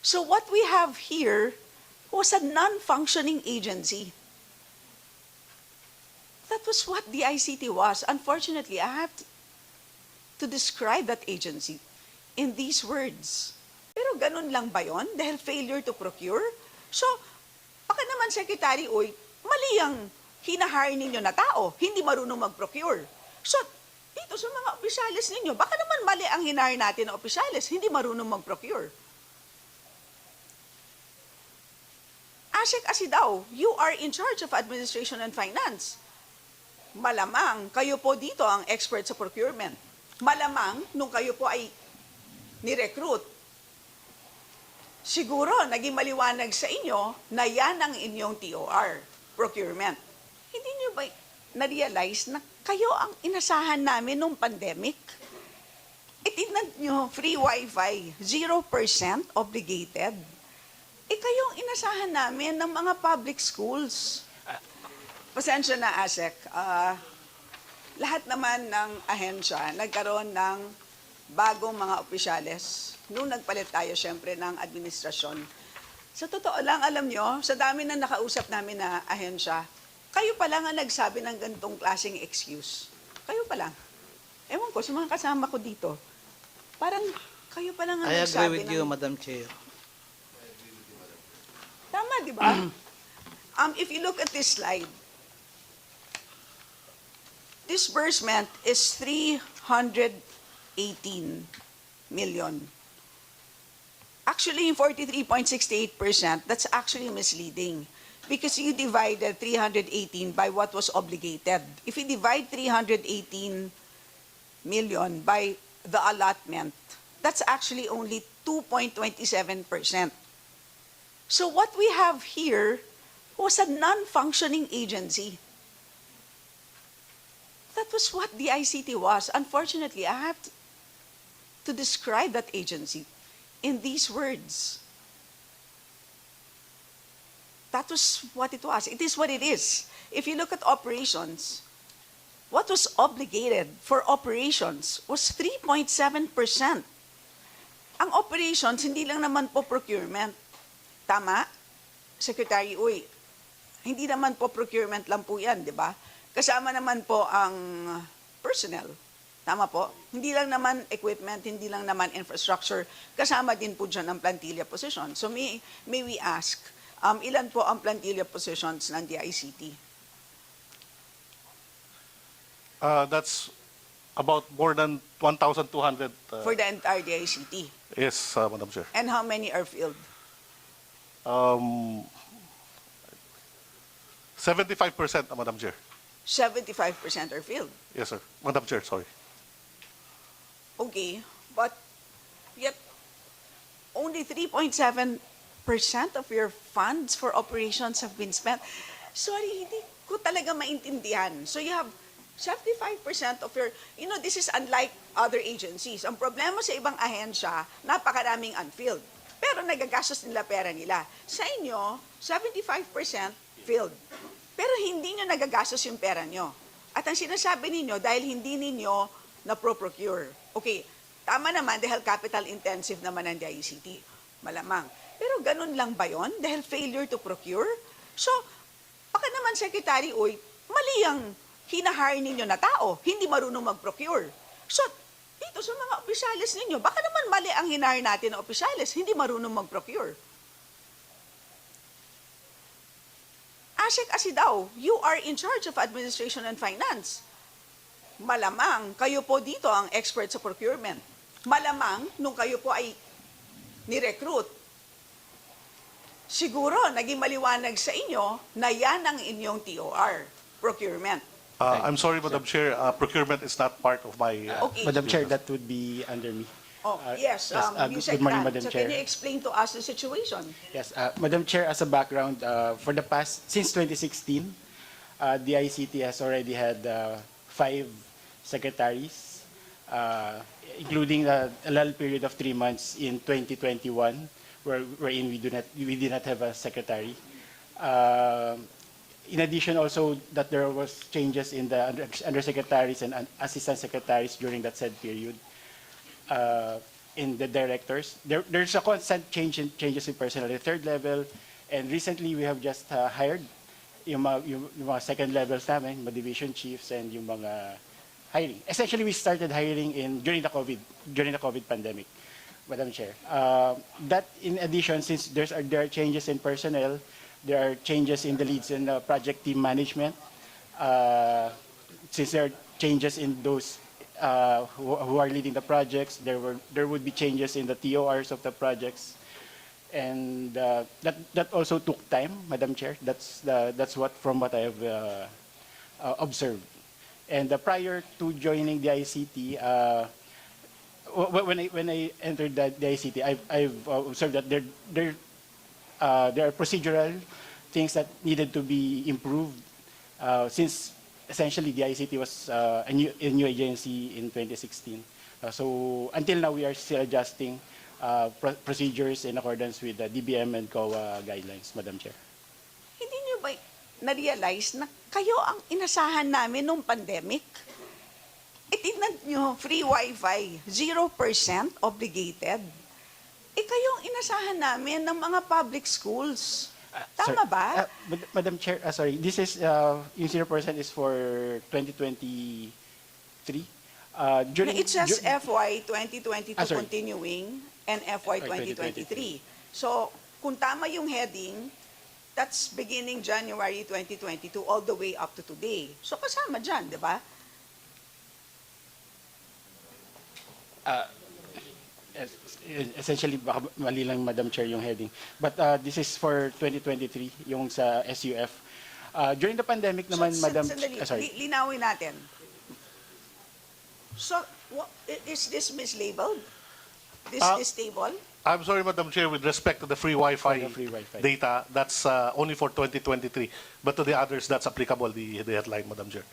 So what we have here was a non-functioning agency. That was what the ICT was. Unfortunately, I have to describe that agency in these words. Pero ganun lang ba yun? Dahil failure to procure? So, baka naman, Secretary, mali ang hinahire ninyo na tao, hindi marunong mag-procure. So, dito sa mga opisyalis ninyo, baka naman mali ang hinahire natin na opisyalis, hindi marunong mag-procure. Asek Asidaw, you are in charge of administration and finance. Malamang, kayo po dito ang expert sa procurement. Malamang, nung kayo po ay ni-recruit, siguro naging maliwanag sa inyo na yan ang inyong TOR, procurement. Hindi nyo ba na-realize na kayo ang inasahan namin nung pandemic? Tingnan nyo, free wifi, 0% obligated. Kayo ang inasahan namin ng mga public schools. Pasensya na, ASEC. Lahat naman ng ahensya nagkaroon ng bagong mga opisyales. Nung nagpalit tayo, syempre, ng administrasyon. Sa totoo lang, alam nyo, sa dami na nakausap namin na ahensya, kayo pa lang ang nagsabi ng ganitong klaseng excuse. Kayo pa lang. Ewan ko, sa mga kasama ko dito, parang kayo pa lang ang I nagsabi agree with you, Madam Chair. Tama, di ba? If you look at this slide, disbursement is 318 million. Actually, 43.68%, that's actually misleading because you divided 318 by what was obligated. If you divide 318 million by the allotment, that's actually only 2.27%. So what we have here was a non-functioning agency. That was what the ICT was. Unfortunately, I have to describe that agency in these words. That was what it was. It is what it is. If you look at operations, what was obligated for operations was 3.7%. Ang operations, hindi lang naman po procurement. Tama? Secretary, hindi naman po procurement lang po yan, di ba? Kasama naman po ang personnel. Tama po? Hindi lang naman equipment, hindi lang naman infrastructure. Kasama din po dyan ang plantilla position. So may we ask, ilan po ang plantilla positions ng DICT? That's about more than 1,200. For the entire DICT? Yes, Madam Chair. And how many are filled? 75%, Madam Chair. 75% are filled. Yes, sir. Madam Chair, sorry. Okay, but yet only 3.7% of your funds for operations have been spent. Sorry, hindi ko talaga maintindihan. So you have 75% of your, this is unlike other agencies. Ang problema sa ibang ahensya, napakaraming unfilled. Pero nagagastos nila pera nila. Sa inyo, 75% filled. Pero hindi nyo nagagastos yung pera nyo. At ang sinasabi ninyo, dahil hindi ninyo na-procure. Okay, tama naman dahil capital intensive naman ang DICT. Malamang. Pero ganun lang ba yon? Dahil failure to procure? So, baka naman, Secretary, mali ang hinahire ninyo na tao, hindi marunong mag-procure. So, dito sa mga opisyalis ninyo, baka naman mali ang hinahire natin na opisyalis, hindi marunong mag-procure. Asek Asidaw, you are in charge of administration and finance. Malamang, kayo po dito ang expert sa procurement. Malamang, nung kayo po ay ni-recruit, siguro naging maliwanag sa inyo na yan ang inyong TOR, procurement. I'm sorry, Madam Chair. Procurement is not part of my... Okay. Madam Chair, that would be under me. Yes, you said good morning, that. Madam So Chair. can you explain to us the situation? Yes, Madam Chair, as a background, since 2016, the ICT has already had 5 secretaries, including a lull period of 3 months in 2021, wherein we did not have a secretary. In addition, also that there was changes in the undersecretaries and assistant secretaries during that said period. in the directors. There's a constant changes in personnel at third level, and recently we have just hired yung mga second levels namin, mga division chiefs and yung mga hiring. Essentially, we started hiring during the COVID pandemic, Madam Chair. That in addition, since there are changes in personnel, there are changes in the leads and project team management. Since there are changes in those who are leading the projects, there would be changes in the TORs of the projects. And that also took time, Madam Chair. That's what I have observed. And prior to joining the ICT, when I entered the ICT, I've observed that there are procedural things that needed to be improved since essentially the ICT was a new agency in 2016. So until now, we are still adjusting procedures in accordance with the DBM and COA guidelines, Madam Chair. Hindi nyo ba na-realize na kayo ang inasahan namin nung pandemic? Tingnan nyo, free wifi, 0% obligated. Kayo ang inasahan namin ng mga public schools. Tama ba? Madam Chair, sorry, this is, yung 0% is for 2023. It says FY 2022 sorry. continuing and FY 2023. So, kung tama yung heading, that's beginning January 2022 all the way up to today. So, kasama dyan, di ba? Essentially, baka mali lang, Madam Chair, yung heading. But this is for 2023, yung sa SUF. During the pandemic naman, Madam... Sandali, sorry. linawin natin. So, is this mislabeled? This table? I'm sorry, Madam Chair, with respect to the free Wi-Fi, For the free Wi-Fi. data, that's only for 2023. But to the others, that's applicable, the headline, Madam Chair.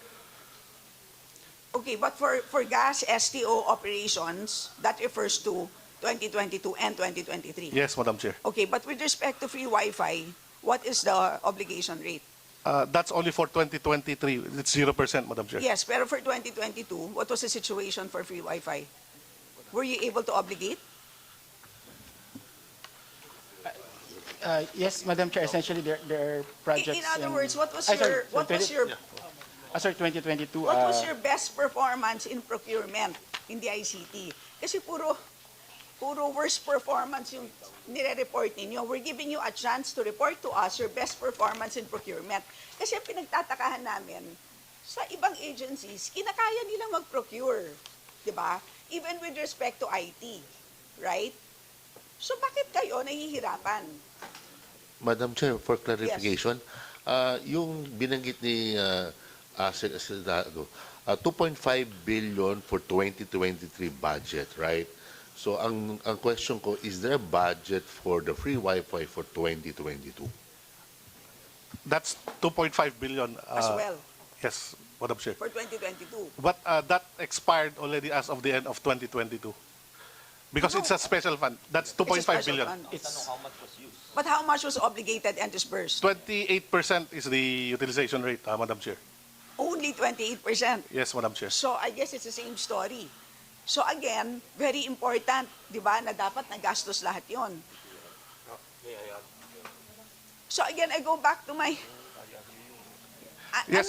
Okay, but for gas STO operations, that refers to 2022 and 2023. Yes, Madam Chair. Okay, but with respect to free Wi-Fi, what is the obligation rate? That's only for 2023. It's 0%, Madam Chair. Yes, pero for 2022, what was the situation for free Wi-Fi? Were you able to obligate? Yes, Madam Chair, essentially there are projects... In other words, what was sorry, your sorry, 2022. what was your best performance in procurement in the ICT? Kasi puro worst performance yung nire-report ninyo. We're giving you a chance to report to us your best performance in procurement. Kasi pinagtatakahan namin, sa ibang agencies, kinakaya nilang mag-procure. Diba? Even with respect to IT. Right? So bakit kayo nahihirapan? Madam Chair, for clarification, yung binanggit ni Senado, 2.5 billion for 2023 budget, right? So ang question ko, is there a budget for the free Wi-Fi for 2022? That's 2.5 billion. As well, Yes, Madam Chair. for 2022. But that expired already as of the end of 2022. Because it's a special fund. That's 2.5 special billion. fund. But how much was obligated and disbursed? 28% is the utilization rate, Madam Chair. Only 28%. Yes, Madam Chair. So I guess it's the same story. So again, very important, di ba, na dapat nagastos lahat yon. So again, I go back to my... Yes,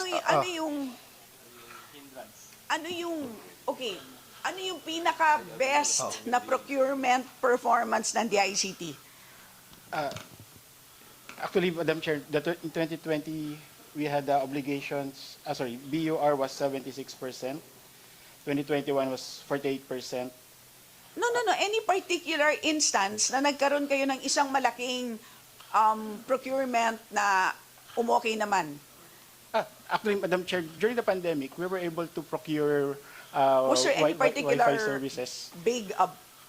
ano yung pinaka-best na procurement performance ng DICT? Actually, Madam Chair, in 2020, we had obligations, BUR was 76%, 2021 was 48%. No. Any particular instance na nagkaroon kayo ng isang malaking procurement na umokay naman? Actually, Madam Chair, during the pandemic, we were able to procure Was there any Wi-Fi particular services. big,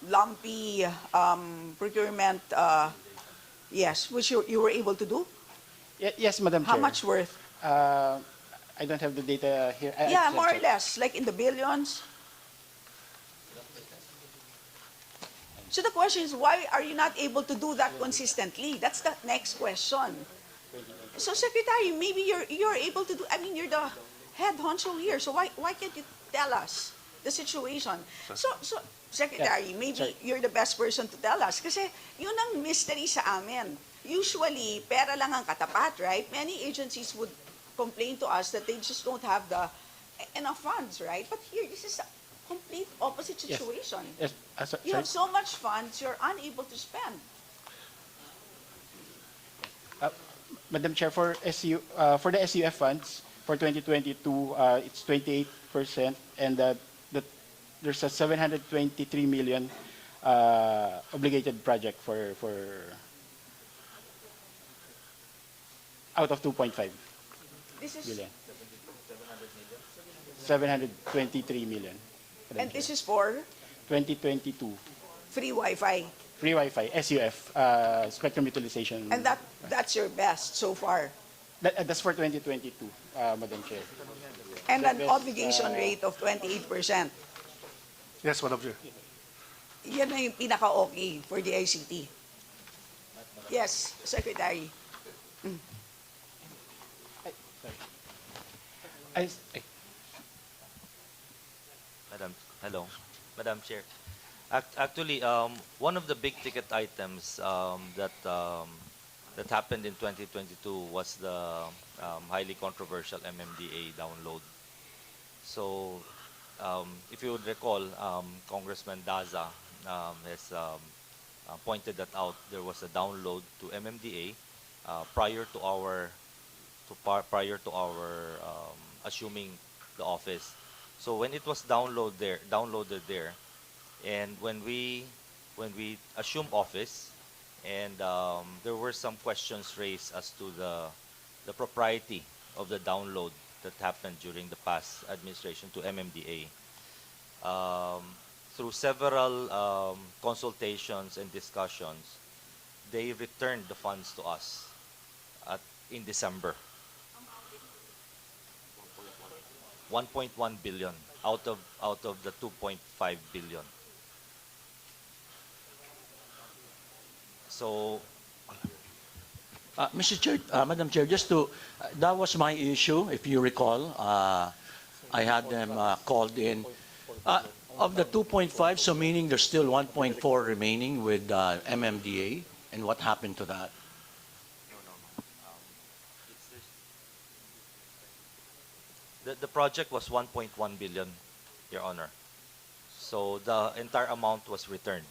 lumpy procurement, yes, which you were able to do? Yes, Madam How Chair. much worth? I don't have the data here. Yeah, more or less, like in the billions. So the question is, why are you not able to do that consistently? That's the next question. So Secretary, maybe you're able to do, I mean, you're the head honcho here, so why can't you tell us? the situation. So Secretary, maybe Sorry. you're the best person to tell us. Kasi yun ang mystery sa amin. Usually, pera lang ang katapat, right? Many agencies would complain to us that they just don't have the enough funds, right? But here, this is a complete opposite Yes. situation. Yes, You sorry. have so much funds, you're unable to spend. Madam Chair, for for the SUF funds for 2022, it's 28%, and there's a 723 million obligated project for out of 2.5 This is, billion. 723 million. Madam and this Chair. is for 2022 free Wi-Fi. free Wi-Fi SUF spectrum utilization. And that's your best so far. That's for 2022, Madam Chair. And an Best, obligation rate of 28%. Yes, Madam Chair. Yan na yung pinaka-okay for the ICT. Yes, Secretary. I, Hello, Madam Chair. Actually, one of the big ticket items that happened in 2022 was the highly controversial MMDA download. So, if you would recall, Congressman Daza has pointed that out. There was a download to MMDA prior to our assuming the office. So when it was downloaded there, and when we assumed office, and there were some questions raised as to the propriety of the download that happened during the past administration to MMDA. Through several consultations and discussions, they returned the funds to us in December. 1.1 billion out of the 2.5 billion. So Mr. Chair, Madam Chair, that was my issue, if you recall. I had them called in. Of the 2.5, so meaning there's still 1.4 remaining with MMDA, and what happened to that? the project was 1.1 billion, Your Honor. So the entire amount was returned.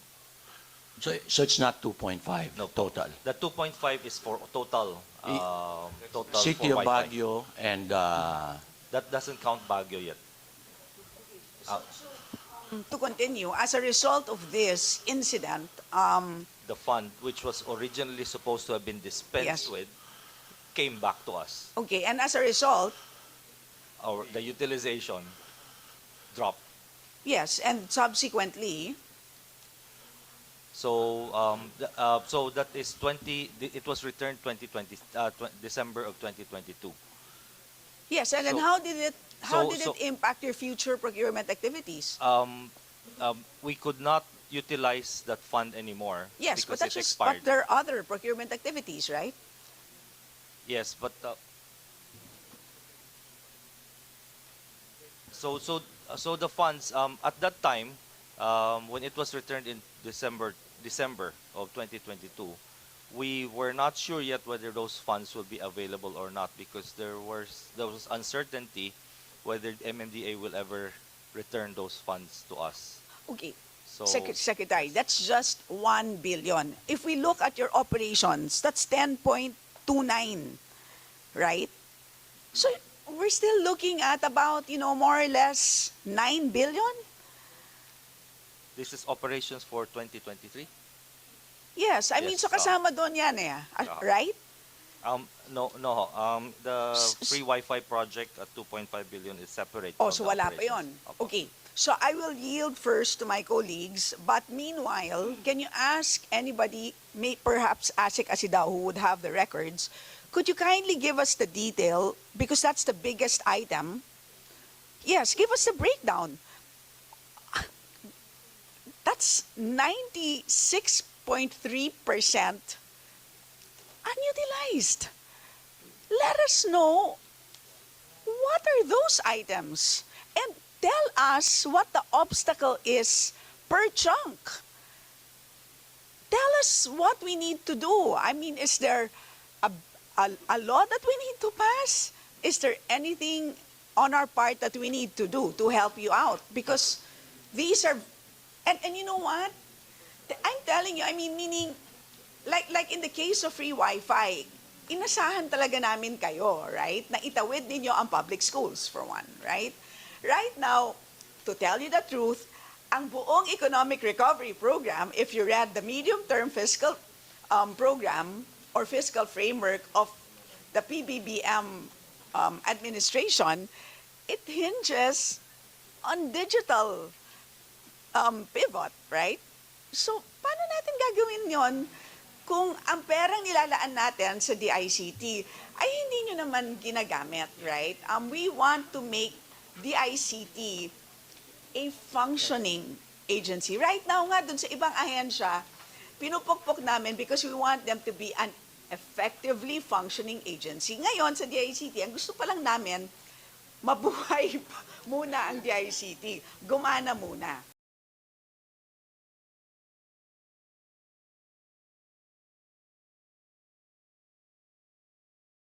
So it's not 2.5 No. total. The 2.5 is for total. Total City for of Wi-Fi. Baguio and That doesn't count Baguio yet. To continue, as a result of this incident, The fund, which was originally supposed to have been dispensed Yes. with, came back to us. okay, and as a result, The utilization dropped. yes, and subsequently, So so that is 20. It was returned 2020 December of 2022. yes, and then So- how did it so- impact your future procurement activities? We could not utilize that fund anymore. Yes, but because that's it just, expired. but there are other procurement activities, right? Yes, but so the funds at that time, when it was returned in December of 2022, we were not sure yet whether those funds will be available or not, because there was uncertainty whether MMDA will ever return those funds to us. Okay, So Secretary, that's just 1 billion. If we look at your operations, that's 10.29, right? So we're still looking at about, more or less 9 billion? this is operations for 2023. Yes, I mean, Yes, so kasama doon yan right? No. The free Wi-Fi project at 2.5 billion is separate. Oh, from so the wala pa yun. operations. Opo. Okay. So I will yield first to my colleagues, but meanwhile, can you ask anybody, perhaps Asik Asidaw, who would have the records, could you kindly give us the detail, because that's the biggest item? Yes, give us the breakdown. That's 96.3% unutilized. Let us know what are those items. And tell us what the obstacle is per chunk. Tell us what we need to do. I mean, is there a law that we need to pass? Is there anything on our part that we need to do to help you out? Because these are, and you know what? I'm telling you, I mean, meaning, like in the case of free Wi-Fi, inasahan talaga namin kayo, right? Na itawid ninyo ang public schools, for one, right? Right now, to tell you the truth, ang buong economic recovery program, if you read the medium-term fiscal program or fiscal framework of the PBBM administration, it hinges on digital pivot, right? So, paano natin gagawin yon kung ang perang nilalaan natin sa DICT ay hindi nyo naman ginagamit, right? We want to make DICT a functioning agency. Right now nga, dun sa ibang ahensya, pinupukpok namin because we want them to be an effectively functioning agency. Ngayon, sa DICT, ang gusto pa lang namin, mabuhay muna ang DICT. Gumana muna.